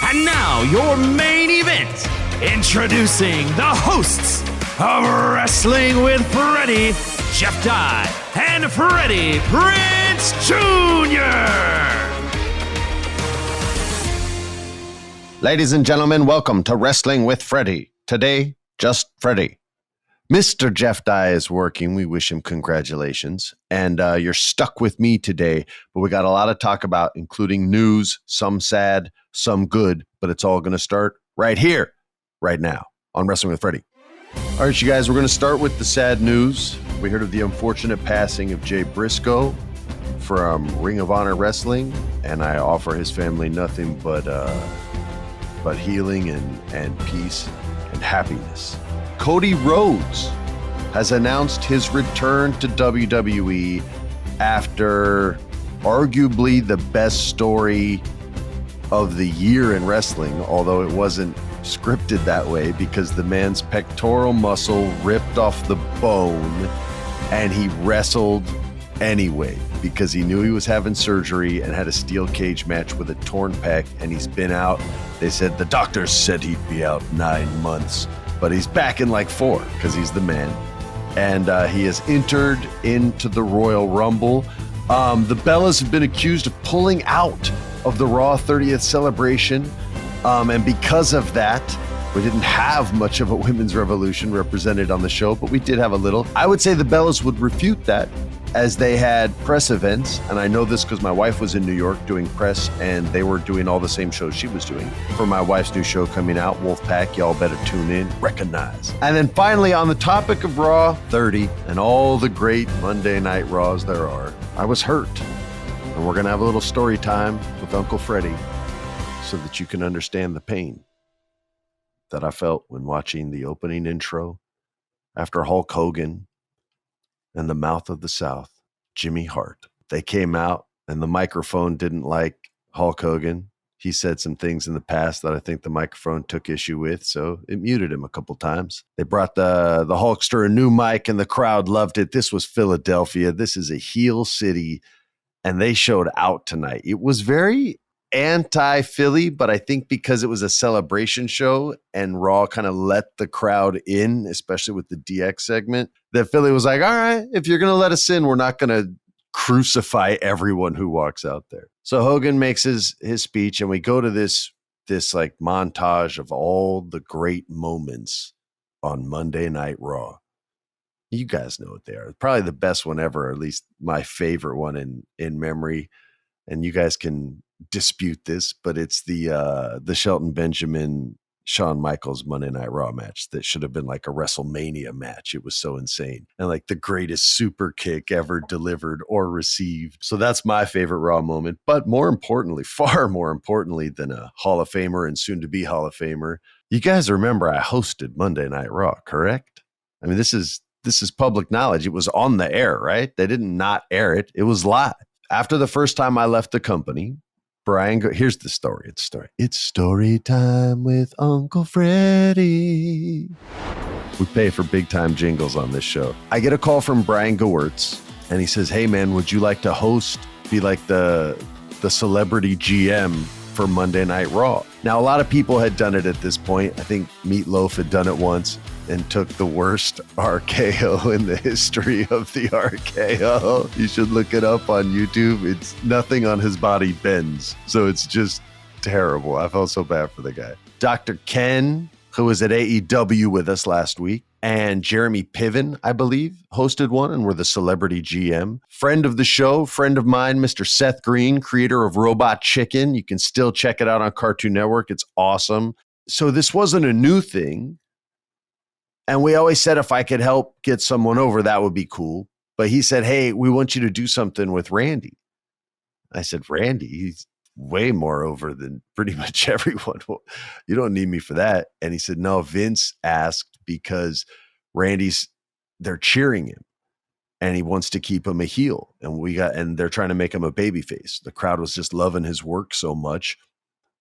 And now, your main event. Introducing the hosts of Wrestling with Freddie, Jeff Dye, and Freddie Prinze Jr. Ladies and gentlemen, welcome to Wrestling with Freddie. Today, just Freddie. Mr. Jeff Dye is working. We wish him congratulations. And you're stuck with me today, but we got a lot to talk about, including news, some sad, some good, but it's all going to start right here, right now, on Wrestling with Freddie. All right, you guys, we're going to start with the sad news. We heard of the unfortunate passing of Jay Briscoe from Ring of Honor Wrestling, and I offer his family nothing but healing and peace and happiness. Cody Rhodes has announced his return to WWE after arguably the best story of the year in wrestling, although it wasn't scripted that way because the man's pectoral muscle ripped off the bone and he wrestled anyway because he knew he was having surgery and had a steel cage match with a torn pec, and he's been out. They said the doctors said he'd be out 9 months, but he's back in like 4 because he's the man. And he has entered into the Royal Rumble. The Bellas have been accused of pulling out of the Raw 30th celebration. And because of that, we didn't have much of a women's revolution represented on the show, but we did have a little. I would say the Bellas would refute that, as they had press events, and I know this because my wife was in New York doing press, and they were doing all the same shows she was doing. For my wife's new show coming out, Wolfpack, y'all better tune in, recognize. And then finally, on the topic of Raw 30 and all the great Monday Night Raws there are, I was hurt. And we're going to have a little story time with Uncle Freddie so that you can understand the pain that I felt when watching the opening intro after Hulk Hogan and the Mouth of the South, Jimmy Hart. They came out and the microphone didn't like Hulk Hogan. He said some things in the past that I think the microphone took issue with, so it muted him a couple times. They brought the Hulkster a new mic and the crowd loved it. This was Philadelphia. This is a heel city, and they showed out tonight. It was very anti-Philly, but I think because it was a celebration show and Raw kind of let the crowd in, especially with the DX segment, that Philly was like, all right, if you're going to let us in, we're not going to crucify everyone who walks out there. So Hogan makes his speech, and we go to this like montage of all the great moments on Monday Night Raw. You guys know what they are. Probably the best one ever, or at least my favorite one in memory. And you guys can dispute this, but it's the Shelton Benjamin Shawn Michaels Monday Night Raw match that should have been like a WrestleMania match. It was so insane, and like the greatest super kick ever delivered or received. So that's my favorite Raw moment. But more importantly, far more importantly than a Hall of Famer and soon to be Hall of Famer, you guys remember I hosted Monday Night Raw, correct? I mean, this is public knowledge. It was on the air, right? They didn't not air it. It was live. After the first time I left the company, here's the story. It's story time with Uncle Freddie. We pay for big time jingles on this show. I get a call from Brian Gewirtz, and he says, hey man, would you like to be like the celebrity GM for Monday Night Raw? Now, a lot of people had done it at this point. I think Meatloaf had done it once and took the worst RKO in the history of the RKO. You should look it up on YouTube. It's nothing on his body bends. So it's just terrible. I felt so bad for the guy. Dr. Ken, who was at AEW with us last week, and Jeremy Piven, I believe, hosted one and were the celebrity GM. Friend of the show, friend of mine, Mr. Seth Green, creator of Robot Chicken. You can still check it out on Cartoon Network. It's awesome. So this wasn't a new thing. And we always said if I could help get someone over, that would be cool. But he said, hey, we want you to do something with Randy. I said, Randy? He's way more over than pretty much everyone. Well, you don't need me for that. And he said, no, Vince asked because they're cheering him and he wants to keep him a heel. And they're trying to make him a babyface. The crowd was just loving his work so much.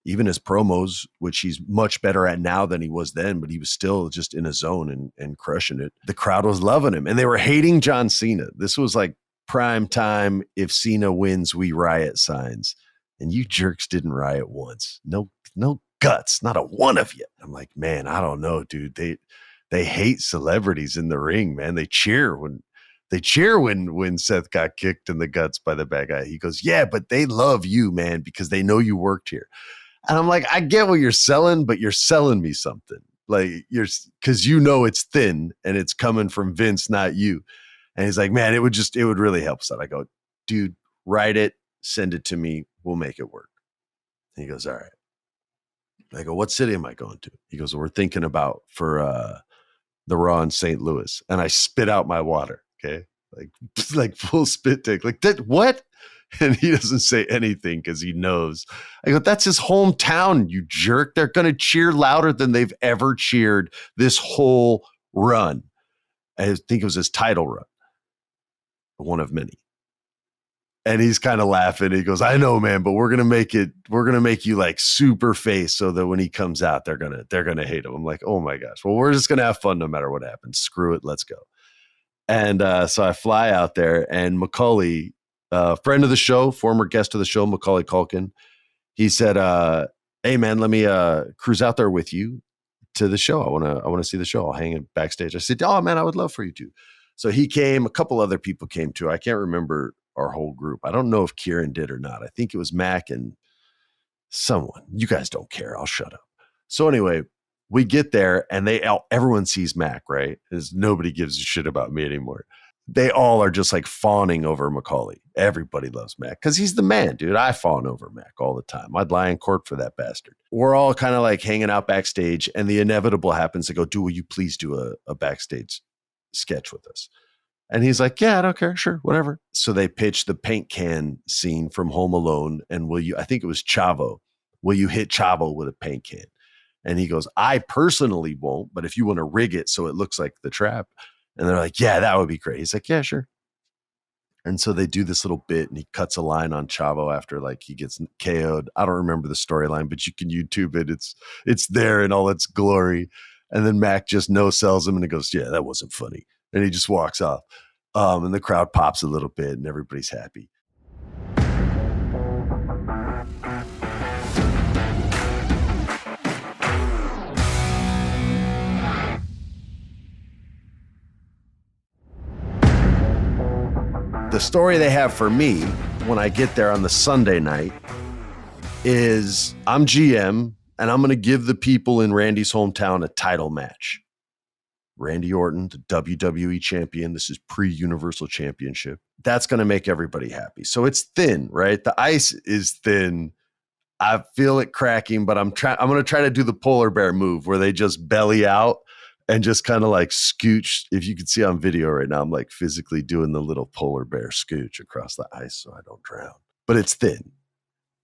Even his promos, which he's much better at now than he was then, but he was still just in a zone and crushing it. The crowd was loving him, and they were hating John Cena. This was like prime time, if Cena wins, we riot signs. And you jerks didn't riot once. No guts, not a one of you. I'm like, man, I don't know, dude. They hate celebrities in the ring, man. They cheer when Seth got kicked in the guts by the bad guy. He goes, yeah, but they love you, man, because they know you worked here. And I'm like, I get what you're selling, but you're selling me something. Like, because it's thin and it's coming from Vince, not you. And he's like, man, it would really help us out. I go, dude, write it, send it to me. We'll make it work. And he goes, all right. I go, what city am I going to? He goes, well, we're thinking about for the Raw in St. Louis. And I spit out my water. Okay. Like full spit take. Like, that, what? And he doesn't say anything because he knows. I go, that's his hometown, you jerk. They're going to cheer louder than they've ever cheered this whole run. I think it was his title run. One of many. And he's kind of laughing. He goes, I know, man, but we're going to make you like super face so that when he comes out, they're going to hate him. I'm like, oh my gosh. Well, we're just going to have fun no matter what happens. Screw it. Let's go. And so I fly out there, and Macaulay, friend of the show, former guest of the show, Macaulay Culkin, he said, hey man, let me cruise out there with you to the show. I want to see the show. I'll hang it backstage. I said, oh man, I would love for you to. So he came, a couple other people came too. I can't remember our whole group. I don't know if Kieran did or not. I think it was Mac and someone. You guys don't care. I'll shut up. So anyway, we get there and everyone sees Mac, right? Because nobody gives a shit about me anymore. They all are just like fawning over Macaulay. Everybody loves Mac because he's the man, dude. I fawn over Mac all the time. I'd lie in court for that bastard. We're all kind of like hanging out backstage, and the inevitable happens. They go, dude, will you please do a backstage sketch with us? And he's like, yeah, I don't care. Sure, whatever. So they pitched the paint can scene from Home Alone. And I think it was Chavo. Will you hit Chavo with a paint can? And he goes, I personally won't, but if you want to rig it so it looks like the trap. And they're like, yeah, that would be great. He's like, yeah, sure. And so they do this little bit, and he cuts a line on Chavo after like he gets KO'd. I don't remember the storyline, but you can YouTube it. It's there in all its glory. And then Mac just no-sells him, and he goes, yeah, that wasn't funny. And he just walks off. And the crowd pops a little bit, and everybody's happy. The story they have for me when I get there on the Sunday night is I'm GM, and I'm going to give the people in Randy's hometown a title match. Randy Orton, the WWE champion. This is pre-Universal Championship. That's going to make everybody happy. So it's thin, right? The ice is thin. I feel it cracking, but I'm going to try to do the polar bear move where they just belly out and just kind of like scooch. If you can see on video right now, I'm like physically doing the little polar bear scooch across the ice so I don't drown. But it's thin.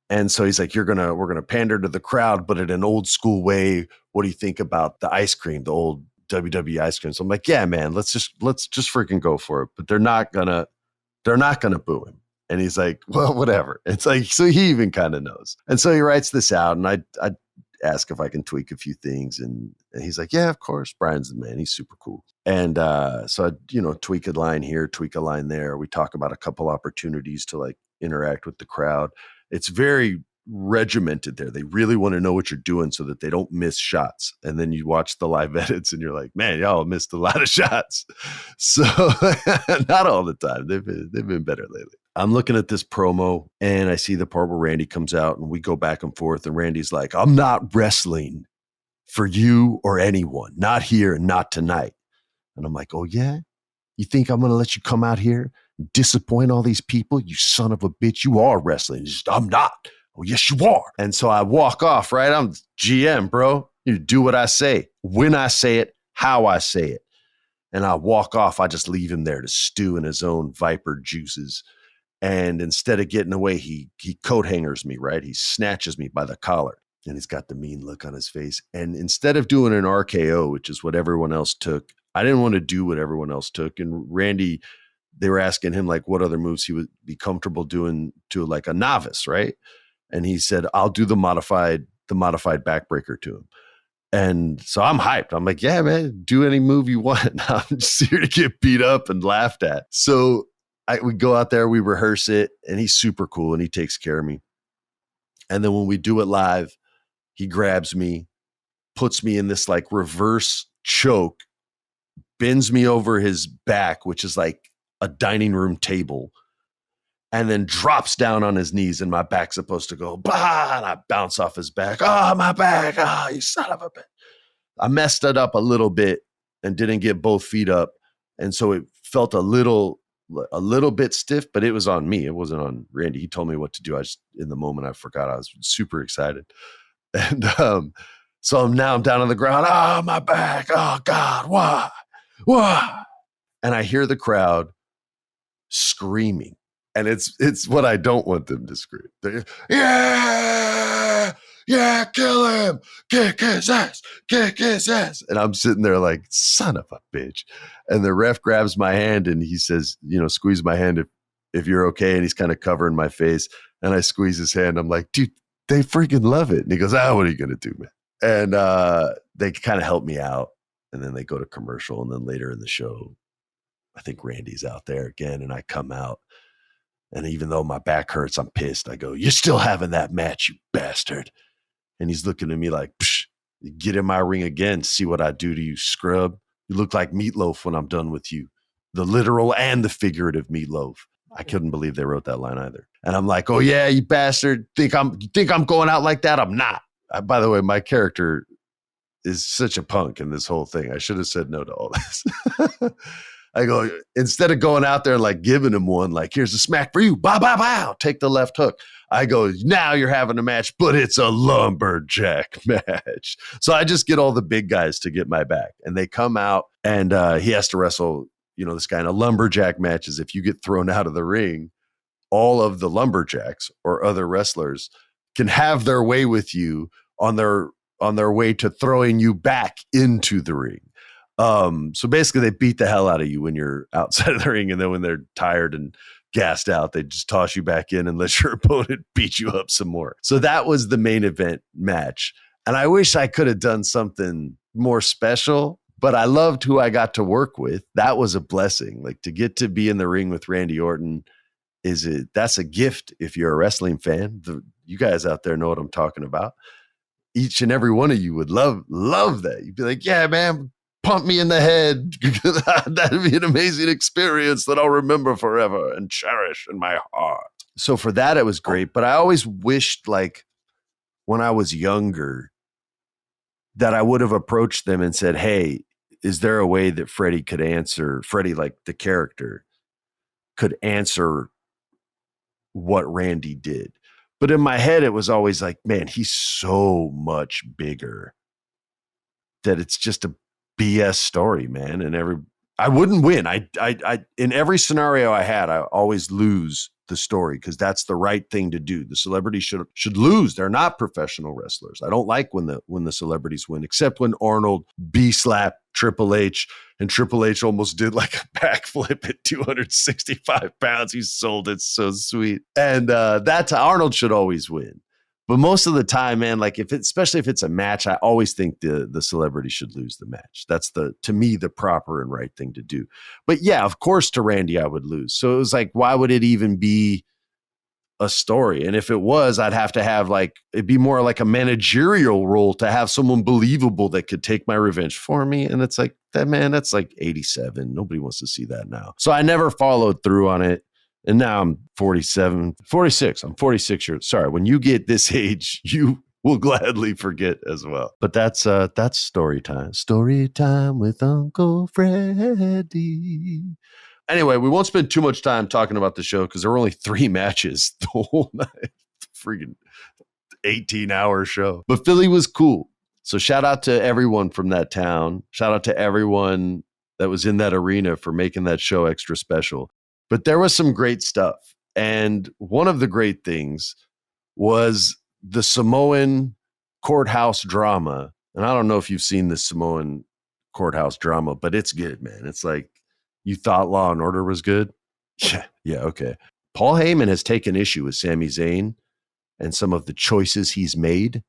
And so he's like, we're going to pander to the crowd, but in an old school way. What do you think about the ice cream, the old WWE ice cream? So I'm like, yeah, man, let's just freaking go for it. But they're not gonna boo him. And he's like, well, whatever. It's like, so he even kind of knows. And so he writes this out, and I ask if I can tweak a few things. And he's like, yeah, of course. Brian's the man. He's super cool. And so I, tweak a line here, tweak a line there. We talk about a couple opportunities to like interact with the crowd. It's very regimented there. They really want to know what you're doing so that they don't miss shots. And then you watch the live edits and you're like, man, y'all missed a lot of shots. So not all the time. They've been better lately. I'm looking at this promo, and I see the part where Randy comes out, and we go back and forth, and Randy's like, I'm not wrestling for you or anyone. Not here, not tonight. And I'm like, oh yeah? You think I'm going to let you come out here and disappoint all these people? You son of a bitch. You are wrestling. I'm not. Oh, yes, you are. And so I walk off, right? I'm GM, bro. You do what I say, when I say it, how I say it. And I walk off. I just leave him there to stew in his own viper juices. And instead of getting away, he coat hangers me, right? He snatches me by the collar, and he's got the mean look on his face. And instead of doing an RKO, which is what everyone else took, I didn't want to do what everyone else took. And Randy, they were asking him like what other moves he would be comfortable doing to like a novice, right? And he said, I'll do the modified backbreaker to him. And so I'm hyped. I'm like, yeah, man, do any move you want. I'm just here to get beat up and laughed at. So we go out there, we rehearse it, and he's super cool, and he takes care of me. And then when we do it live, He grabs me, puts me in this like reverse choke, bends me over his back, which is like a dining room table, and then drops down on his knees, and my back's supposed to go, bah, and I bounce off his back. Oh, my back. Oh, you son of a bitch. I messed it up a little bit and didn't get both feet up. And so it felt a little bit stiff, but it was on me. It wasn't on Randy. He told me what to do. In the moment, I forgot. I was super excited. And so now I'm down on the ground. Oh, my back. Oh, God. Why? Why? And I hear the crowd screaming. And it's what I don't want them to scream. Yeah, kill him, kick his ass, kick his ass. And I'm sitting there like, son of a bitch. And the ref grabs my hand and he says, squeeze my hand if you're okay. And he's kind of covering my face. And I squeeze his hand. I'm like, dude, they freaking love it. And he goes, what are you going to do, man? And they kind of help me out. And then they go to commercial. And then later in the show, I think Randy's out there again. And I come out. And even though my back hurts, I'm pissed. I go, you're still having that match, you bastard. And he's looking at me like, psh, get in my ring again. See what I do to you, scrub. You look like meatloaf when I'm done with you. The literal and the figurative meatloaf. I couldn't believe they wrote that line either. And I'm like, oh yeah, you bastard. You think I'm going out like that? I'm not. By the way, my character is such a punk in this whole thing. I should have said no to all this. I go, instead of going out there and like giving him one, like, here's a smack for you, bow, bow, bow, take the left hook. I go, now you're having a match, but it's a lumberjack match. So I just get all the big guys to get my back. And they come out and he has to wrestle, this guy in a lumberjack match. Is if you get thrown out of the ring, all of the lumberjacks or other wrestlers can have their way with you on their way to throwing you back into the ring. So basically they beat the hell out of you when you're outside of the ring. And then when they're tired and gassed out, they just toss you back in and let your opponent beat you up some more. So that was the main event match. And I wish I could have done something more special, but I loved who I got to work with. That was a blessing. Like to get to be in the ring with Randy Orton that's a gift. If you're a wrestling fan, you guys out there know what I'm talking about. Each and every one of you would love that. You'd be like, yeah, man, pump me in the head. That'd be an amazing experience that I'll remember forever and cherish in my heart. So for that, it was great. But I always wished, like, when I was younger, that I would have approached them and said, hey, is there a way that Freddie, like the character, could answer what Randy did? But in my head, it was always like, man, he's so much bigger that it's just a BS story, man. And I wouldn't win. I in every scenario I had, I always lose the story because that's the right thing to do. The celebrities should lose. They're not professional wrestlers. I don't like when the celebrities win, except when Arnold B-slapped Triple H and Triple H almost did like a backflip at 265 pounds. He sold it so sweet. And that's Arnold should always win. But most of the time, man, like especially if it's a match, I always think the celebrity should lose the match. That's to me, the proper and right thing to do. But yeah, of course, to Randy, I would lose. So it was like, why would it even be a story? And if it was, I'd have to have it'd be more like a managerial role to have someone believable that could take my revenge for me. And it's like, that's like 87. Nobody wants to see that now. So I never followed through on it. And now I'm 46. I'm 46 years. Sorry. When you get this age, you will gladly forget as well. But that's story time. Story time with Uncle Freddie. Anyway, we won't spend too much time talking about the show because there were only 3 matches the whole night. Freaking 18-hour show. But Philly was cool. So shout out to everyone from that town. Shout out to everyone that was in that arena for making that show extra special. But there was some great stuff. And one of the great things was the Samoan courthouse drama. And I don't know if you've seen the Samoan courthouse drama, but it's good, man. It's like, you thought Law and Order was good? Yeah, okay. Paul Heyman has taken issue with Sami Zayn and some of the choices he's made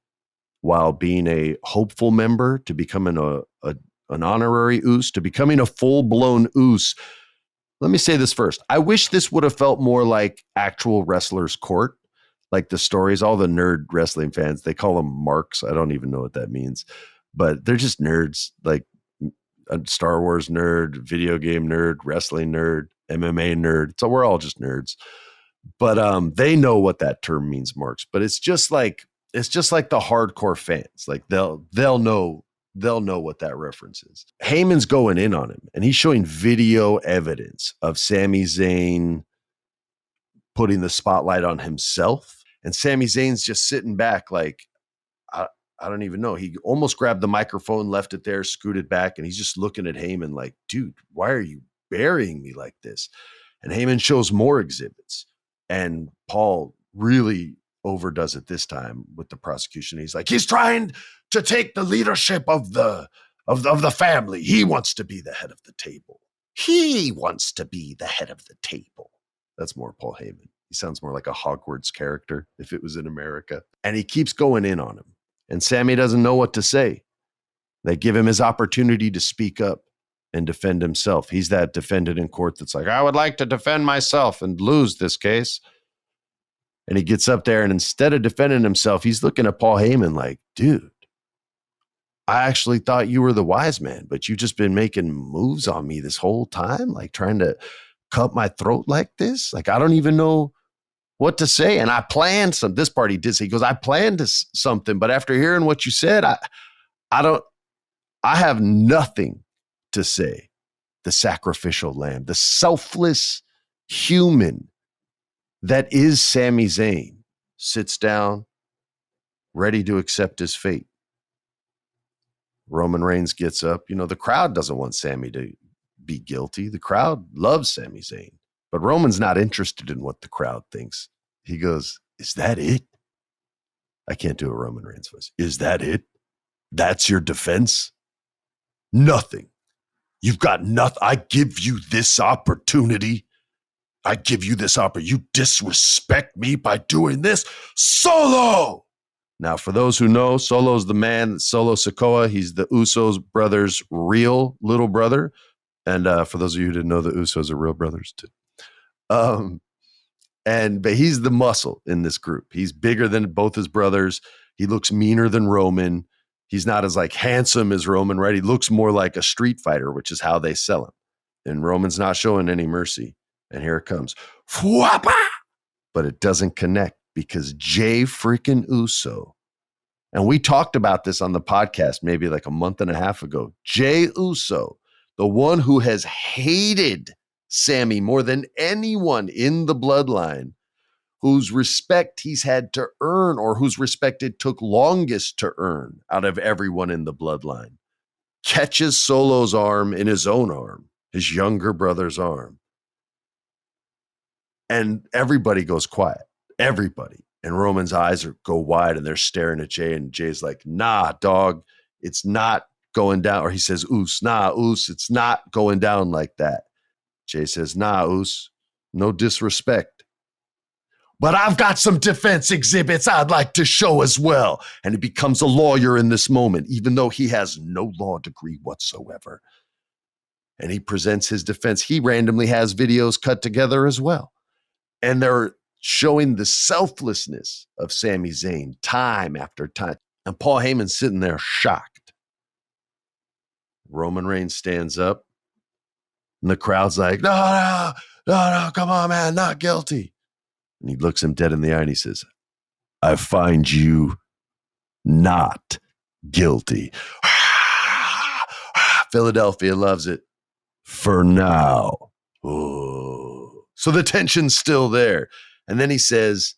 while being a hopeful member to becoming an honorary Uce, to becoming a full-blown Uce. Let me say this first. I wish this would have felt more like actual wrestlers' court. like the stories, all the nerd wrestling fans, they call them marks. I don't even know what that means, but they're just nerds, like a Star Wars nerd, video game nerd, wrestling nerd, MMA nerd. So we're all just nerds. But they know what that term means, marks. But it's just like the hardcore fans. Like they'll know what that reference is. Heyman's going in on him, and he's showing video evidence of Sami Zayn putting the spotlight on himself. And Sami Zayn's just sitting back like, I don't even know. He almost grabbed the microphone, left it there, scooted back, and he's just looking at Heyman like, dude, why are you burying me like this? And Heyman shows more exhibits. And Paul really overdoes it this time with the prosecution. He's like, he's trying to take the leadership of the family. He wants to be the head of the table. He wants to be the head of the table. That's more Paul Heyman. He sounds more like a Hogwarts character if it was in America. And he keeps going in on him. And Sami doesn't know what to say. They give him his opportunity to speak up and defend himself. He's that defendant in court that's like, I would like to defend myself and lose this case. And he gets up there, and instead of defending himself, he's looking at Paul Heyman like, dude, I actually thought you were the wise man, but you've just been making moves on me this whole time, like trying to cut my throat like this. Like, I don't even know what to say. And I planned this part he did say, he goes, I planned something, but after hearing what you said, I have nothing to say. The sacrificial lamb, the selfless human that is Sami Zayn, sits down, ready to accept his fate. Roman Reigns gets up. You know, the crowd doesn't want Sami to be guilty. The crowd loves Sami Zayn. But Roman's not interested in what the crowd thinks. He goes, is that it? I can't do a Roman Reigns voice. Is that it? That's your defense? Nothing. You've got nothing. I give you this opportunity. You disrespect me by doing this. Solo! Now, for those who know, Solo's the man, Solo Sikoa. He's the Usos brothers' real little brother. And for those of you who didn't know, the Usos are real brothers too. But he's the muscle in this group. He's bigger than both his brothers. He looks meaner than Roman. He's not as like handsome as Roman, right? He looks more like a street fighter, which is how they sell him. And Roman's not showing any mercy. And here it comes. Whapa! But it doesn't connect because Jay freaking Uso, and we talked about this on the podcast maybe like a month and a half ago. Jay Uso, the one who has hated Sami more than anyone in the bloodline, whose respect he's had to earn, or whose respect it took longest to earn out of everyone in the bloodline, catches Solo's arm in his own arm, his younger brother's arm. And everybody goes quiet. Everybody. And Roman's eyes go wide and they're staring at Jay. And Jay's like, nah, dog, it's not going down. Or he says, Oos, nah, Oos, it's not going down like that. Jay says, nah, Oos, no disrespect. But I've got some defense exhibits I'd like to show as well. And he becomes a lawyer in this moment, even though he has no law degree whatsoever. And he presents his defense. He randomly has videos cut together as well. And they're showing the selflessness of Sami Zayn time after time. And Paul Heyman's sitting there shocked. Roman Reigns stands up. And the crowd's like, no, come on, man, not guilty. And he looks him dead in the eye and he says, I find you not guilty. Philadelphia loves it. For now. Ooh. So the tension's still there. And then he says,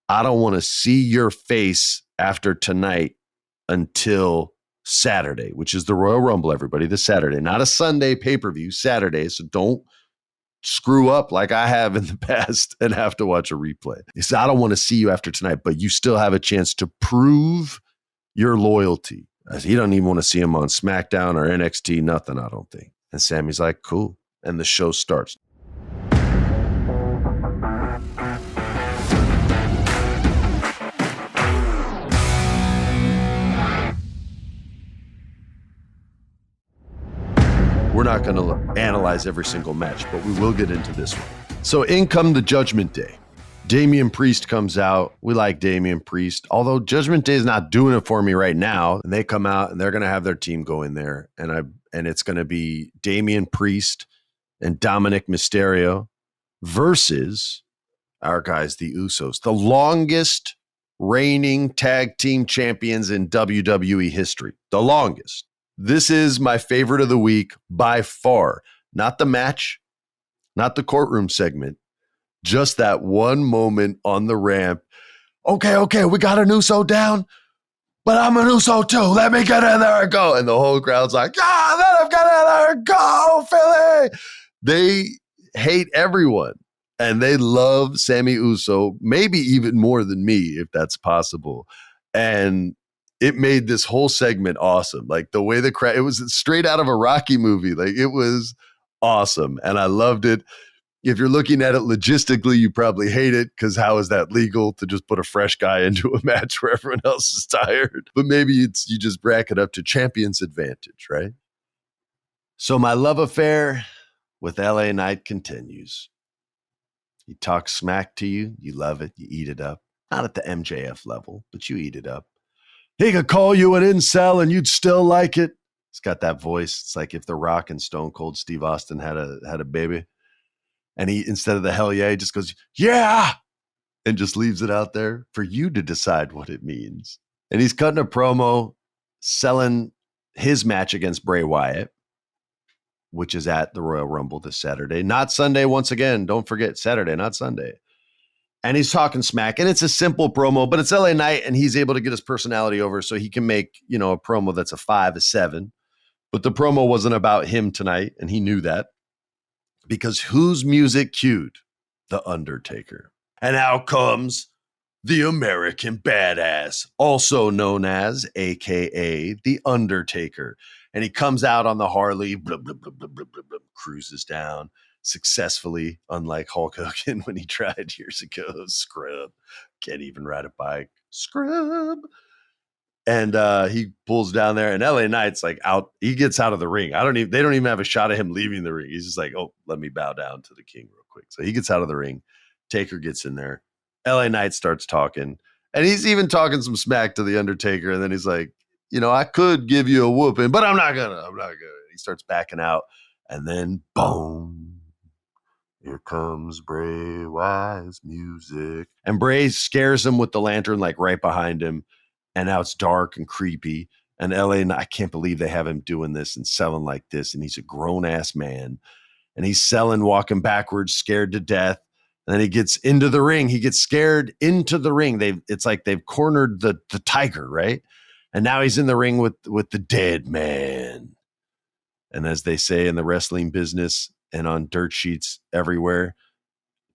I don't want to see your face after tonight until Saturday, which is the Royal Rumble, everybody, this Saturday. Not a Sunday pay-per-view, Saturday. So don't screw up like I have in the past and have to watch a replay. He said, I don't want to see you after tonight, but you still have a chance to prove your loyalty. He doesn't even want to see him on SmackDown or NXT, nothing, I don't think. And Sammy's like, cool. And the show starts. We're not going to analyze every single match, but we will get into this one. So in come the Judgment Day. Damian Priest comes out. We like Damian Priest, although Judgment Day is not doing it for me right now. And they come out and they're going to have their team go in there. And it's going to be Damian Priest and Dominic Mysterio versus our guys, the Usos, the longest reigning tag team champions in WWE history. The longest. This is my favorite of the week by far. Not the match, not the courtroom segment, just that one moment on the ramp. Okay, we got an Uso down, but I'm an Uso too. Let me get in there and go. And the whole crowd's like, let him get in there and go, Philly. They hate everyone. And they love Sammy Uso, maybe even more than me, if that's possible. And it made this whole segment awesome. Like the way the crowd, it was straight out of a Rocky movie. Like it was awesome. And I loved it. If you're looking at it logistically, you probably hate it because how is that legal to just put a fresh guy into a match where everyone else is tired? But maybe you just bracket up to champion's advantage, right? So my love affair with LA Knight continues. He talks smack to you. You love it. You eat it up. Not at the MJF level, but you eat it up. He could call you an incel and you'd still like it. It's got that voice. It's like if The Rock and Stone Cold Steve Austin had a baby. And he, instead of the hell yeah, he just goes, yeah, and just leaves it out there for you to decide what it means. And he's cutting a promo selling his match against Bray Wyatt, which is at the Royal Rumble this Saturday. Not Sunday, once again. Don't forget, Saturday, not Sunday. And he's talking smack. And it's a simple promo, but it's LA Knight, and he's able to get his personality over so he can make, a promo that's a 5, a 7. But the promo wasn't about him tonight, and he knew that. Because whose music cued? The Undertaker. And out comes the American Badass, also known as, a.k.a. The Undertaker. And he comes out on the Harley, blah, blah, blah, blah, blah, blah, blah, cruises down successfully, unlike Hulk Hogan when he tried years ago. Scrub. Can't even ride a bike. Scrub. And he pulls down there, and LA Knight's like out. He gets out of the ring. They don't even have a shot of him leaving the ring. He's just like, oh, let me bow down to the king real quick. So he gets out of the ring. Taker gets in there. LA Knight starts talking, and he's even talking some smack to the Undertaker. And then he's like, I could give you a whooping, but I'm not gonna. He starts backing out, and then boom, here comes Bray Wyatt's music, and Bray scares him with the lantern like right behind him. And now it's dark and creepy. And I can't believe they have him doing this and selling like this. And he's a grown-ass man. And he's selling, walking backwards, scared to death. And then he gets into the ring. He gets scared into the ring. It's like they've cornered the tiger, right? And now he's in the ring with the dead man. And as they say in the wrestling business and on dirt sheets everywhere,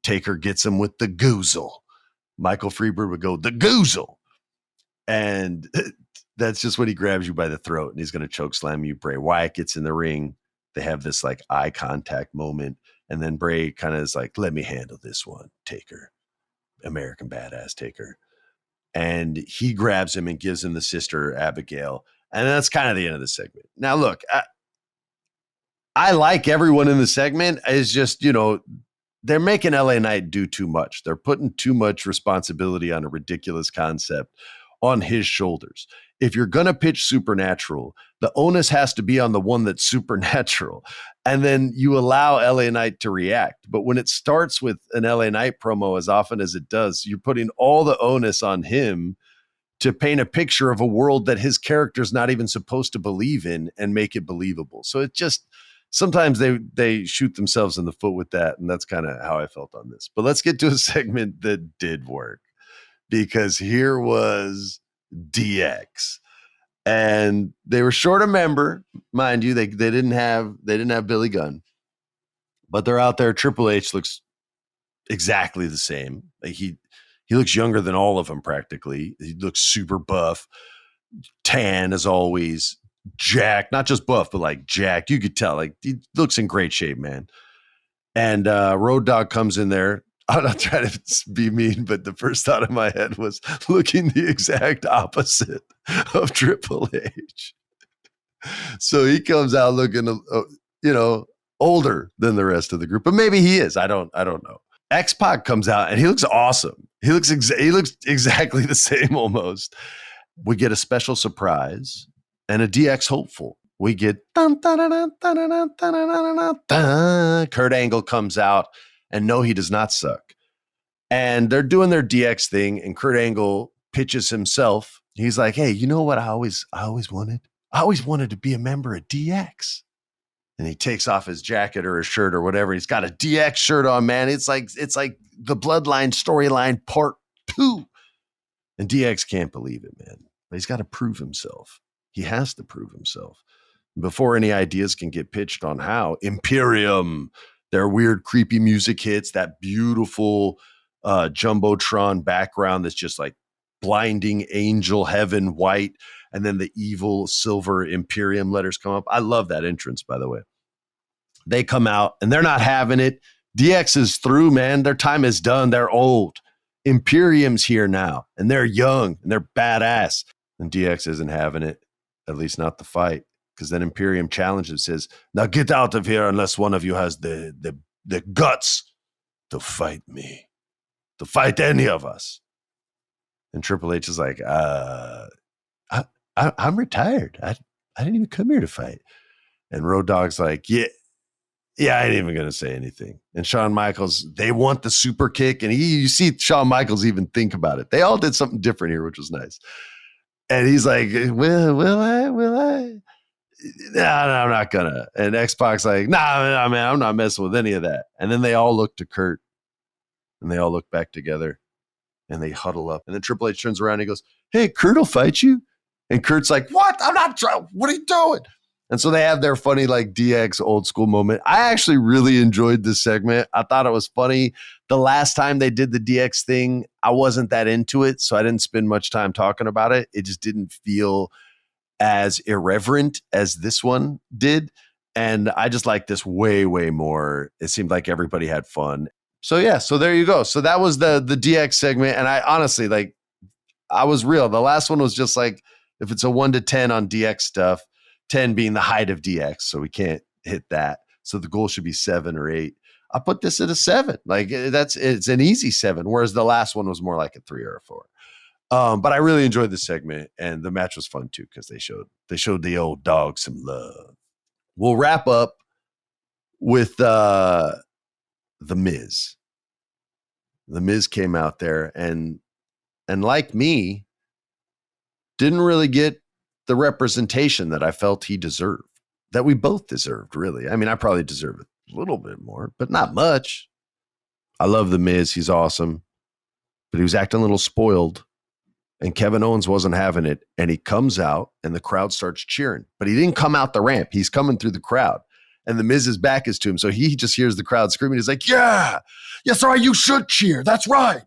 Taker gets him with the goozle. Michael Freebird would go, the goozle. And that's just when he grabs you by the throat and he's going to choke slam you. Bray Wyatt gets in the ring. They have this like eye contact moment. And then Bray kind of is like, let me handle this one, Taker. American Badass Taker. And he grabs him and gives him the sister Abigail. And that's kind of the end of the segment. Now, look, I like everyone in the segment. It's just, they're making LA Knight do too much. They're putting too much responsibility on a ridiculous concept on his shoulders. If you're going to pitch Supernatural, the onus has to be on the one that's supernatural. And then you allow LA Knight to react. But when it starts with an LA Knight promo, as often as it does, you're putting all the onus on him to paint a picture of a world that his character's not even supposed to believe in and make it believable. So it just, sometimes they shoot themselves in the foot with that. And that's kind of how I felt on this. But let's get to a segment that did work. Because here was DX, and they were short a member, mind you. They didn't have Billy Gunn, but they're out there. Triple H looks exactly the same. Like he looks younger than all of them practically. He looks super buff, tan as always, jacked, not just buff, but like jacked. You could tell like he looks in great shape, man. And Road Dogg comes in there. I'm not trying to be mean, but the first thought in my head was looking the exact opposite of Triple H. So he comes out looking, older than the rest of the group, but maybe he is. I don't know. X-Pac comes out and he looks awesome. He looks exactly the same almost. We get a special surprise and a DX hopeful. We get Kurt Angle comes out, and no, he does not suck. And they're doing their DX thing, and Kurt Angle pitches himself. He's like, hey, you know what I always wanted? I always wanted to be a member of DX. And he takes off his jacket or his shirt or whatever. He's got a DX shirt on, man. It's like the Bloodline storyline part 2. And DX can't believe it, man. But he's got to prove himself. He has to prove himself before any ideas can get pitched on how. Imperium, their weird, creepy music hits, that beautiful Jumbotron background that's just like blinding angel heaven white, and then the evil silver Imperium letters come up. I love that entrance, by the way. They come out and they're not having it. DX is through, man. Their time is done. They're old. Imperium's here now, and they're young and they're badass. And DX isn't having it, at least not the fight, because then Imperium challenges, says, now get out of here unless one of you has the guts to fight me, to fight any of us. And Triple H is like, I'm retired. I didn't even come here to fight. And Road Dogg's like, yeah, I ain't even going to say anything. And Shawn Michaels, they want the super kick. And you see Shawn Michaels even think about it. They all did something different here, which was nice. And he's like, will I? No, I'm not going to. And X-Pac's like, nah, man, I'm not messing with any of that. And then they all look to Kurt. And they all look back together. And they huddle up. And then Triple H turns around and he goes, hey, Kurt will fight you. And Kurt's like, what? I'm not trying. What are you doing? And so they have their funny, like, DX old school moment. I actually really enjoyed this segment. I thought it was funny. The last time they did the DX thing, I wasn't that into it, so I didn't spend much time talking about it. It just didn't feel as irreverent as this one did. And I just like this way, way more. It seemed like everybody had fun. So, yeah, so there you go. So that was the DX segment. And I honestly, like, I was real. The last one was just like, if it's a 1 to 10 on DX stuff, 10 being the height of DX, so we can't hit that. So the goal should be 7 or 8. I put this at a 7. Like it's an easy 7, whereas the last one was more like a 3 or a 4. But I really enjoyed the segment, and the match was fun too because they showed the old dog some love. We'll wrap up with the Miz. The Miz came out there and like me, didn't really get the representation that I felt he deserved, that we both deserved, really. I mean, I probably deserve a little bit more, but not much. I love the Miz. He's awesome, but he was acting a little spoiled, and Kevin Owens wasn't having it. And he comes out and the crowd starts cheering, but he didn't come out the ramp. He's coming through the crowd, and the Miz's back is to him. So he just hears the crowd screaming. He's like, yeah, yes, all right, you should cheer. That's right.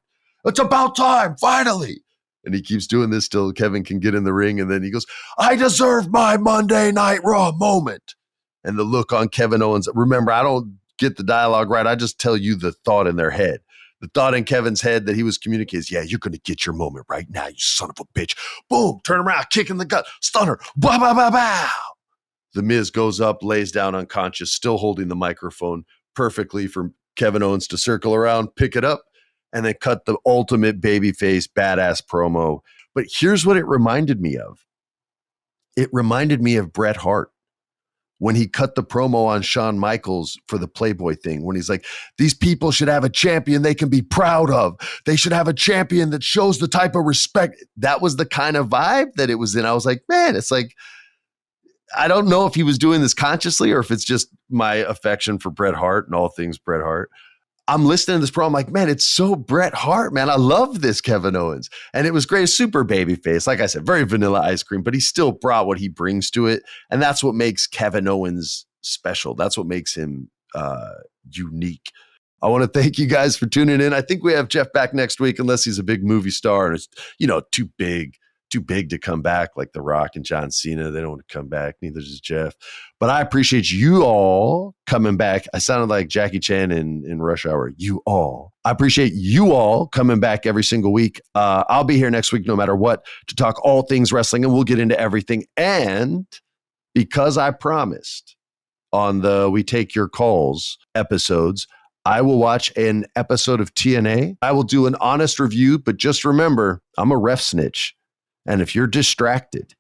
It's about time, finally. And he keeps doing this till Kevin can get in the ring. And then he goes, I deserve my Monday Night Raw moment. And the look on Kevin Owens. Remember, I don't get the dialogue right. I just tell you the thought in their head. The thought in Kevin's head that he was communicating is, yeah, you're going to get your moment right now, you son of a bitch. Boom, turn around, kick in the gut, stunner, bow, bow, bow, bow. The Miz goes up, lays down unconscious, still holding the microphone perfectly for Kevin Owens to circle around, pick it up, and then cut the ultimate babyface badass promo. But here's what it reminded me of. It reminded me of Bret Hart when he cut the promo on Shawn Michaels for the Playboy thing, when he's like, these people should have a champion they can be proud of. They should have a champion that shows the type of respect. That was the kind of vibe that it was in. I was like, man, it's like, I don't know if he was doing this consciously or if it's just my affection for Bret Hart and all things Bret Hart. I'm listening to this promo, I'm like, man, it's so Bret Hart, man. I love this Kevin Owens. And it was great, super baby face. Like I said, very vanilla ice cream, but he still brought what he brings to it. And that's what makes Kevin Owens special. That's what makes him unique. I want to thank you guys for tuning in. I think we have Jeff back next week, unless he's a big movie star and it's, too big to come back, like The Rock and John Cena. They don't want to come back. Neither does Jeff. But I appreciate you all coming back. I sounded like Jackie Chan in Rush Hour. You all. I appreciate you all coming back every single week. I'll be here next week, no matter what, to talk all things wrestling, and we'll get into everything. And because I promised on the We Take Your Calls episodes, I will watch an episode of TNA. I will do an honest review, but just remember, I'm a ref snitch. And if you're distracted,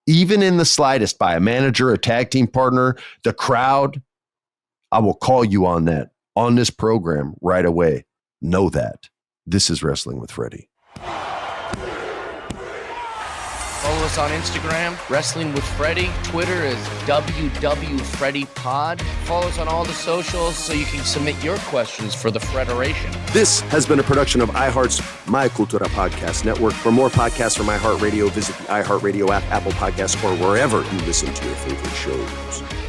even in the slightest by a manager, a tag team partner, the crowd, I will call you on that on this program right away. Know that. This is Wrestling with Freddie. Follow us on Instagram, Wrestling with Freddie. Twitter is WWFreddie Pod. Follow us on all the socials so you can submit your questions for the Federation. This has been a production of iHeart's My Cultura Podcast Network. For more podcasts from iHeartRadio, visit the iHeartRadio app, Apple Podcasts, or wherever you listen to your favorite shows.